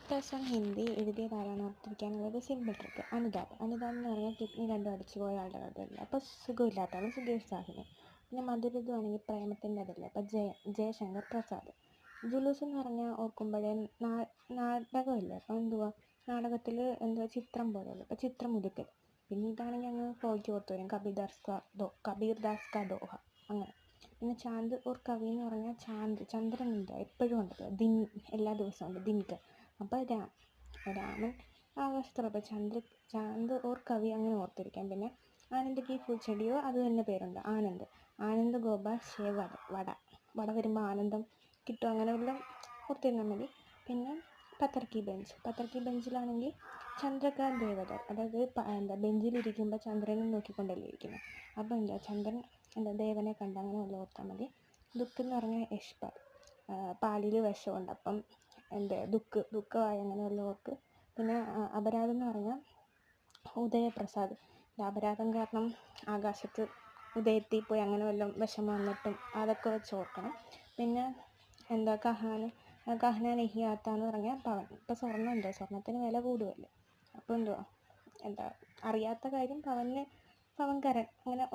+1 Hindi എഴുതിയതാരാണ് ഓർത്തിരിക്കാനുള്ളത് simple trick. അനുതാപ് എന്ന് പറഞ്ഞാൽ kidney രണ്ടും അടിച്ചു പോയ ആളുടെ കഥയല്ല. അപ്പോൾ സുഖമില്ലാത്തതാണ് സുധീഷ് സാഹിനി. പിന്നെ മധുരദു ആണെങ്കിൽ പ്രേമത്തിൻ്റെ അതല്ല. അപ്പോൾ ജയശങ്കർ പ്രസാദ്. ജുലൂസ് എന്ന് പറഞ്ഞാൽ ഓർക്കുമ്പോഴേ നാടകമല്ലേ. അപ്പോൾ നാടകത്തിൽ ചിത്രം പോലെയല്ല. അപ്പോൾ ചിത്രമുരുക്കൽ. പിന്നെ ഇതാണെങ്കിൽ അങ്ങ് പോയിക്ക് ഓർത്ത് വരും കബീർദാസ് കാ ദോഹ അങ്ങനെ. പിന്നെ ചാന്ദ് ഓർ കവി എന്ന് പറഞ്ഞാൽ ചന്ദ്രനുണ്ട് എപ്പോഴും ഉണ്ടല്ലോ. എല്ലാ ദിവസവും ഉണ്ട് ദിൻകർ. അപ്പോൾ രാമൻ ആകാശത്തുള്ള ചാന്ദ് ഓർ കവി അങ്ങനെ ഓർത്തിരിക്കാം. പിന്നെ ആനന്ദ് കി പൂച്ചെടിയോ അത് തന്നെ പേരുണ്ട് ആനന്ദ് ഗോപാൽ ഷേവ് വട വരുമ്പോൾ ആനന്ദം കിട്ടും അങ്ങനെ എല്ലാം ഓർത്തിരുന്നാൽ മതി. പിന്നെ പത്തർക്കി ബെഞ്ചിലാണെങ്കിൽ ചന്ദ്രകാന്ത് ദേവദർ, അതായത് ബെഞ്ചിലിരിക്കുമ്പോൾ ചന്ദ്രനെ നോക്കിക്കൊണ്ടല്ലേ ഇരിക്കുന്നത്. അപ്പോൾ ചന്ദ്രൻ ദേവനെ കണ്ട് അങ്ങനെ വല്ല ഓർത്താൽ മതി. ദുഃഖ് എന്ന് പറഞ്ഞാൽ യശ്പാൽ, പാലിൽ വിഷമുണ്ട് അപ്പം ദുഃഖമായി അങ്ങനെ വല്ല ഓർക്ക്. പിന്നെ അപരാധം എന്ന് പറഞ്ഞാൽ ഉദയപ്രസാദ്, അപരാധം കാരണം ആകാശത്ത് ഉദയത്തിൽ പോയി അങ്ങനെ വല്ലതും വിഷമം വന്നിട്ടും അതൊക്കെ വെച്ച് ഓർക്കണം. പിന്നെ കഹ്ന നഹി ആത്ത എന്ന് പറഞ്ഞാൽ പവൻ. ഇപ്പോൾ സ്വർണ്ണത്തിന് വില കൂടുമല്ലേ. അപ്പോൾ അറിയാത്ത കാര്യം പവൻകരൻ അങ്ങനെ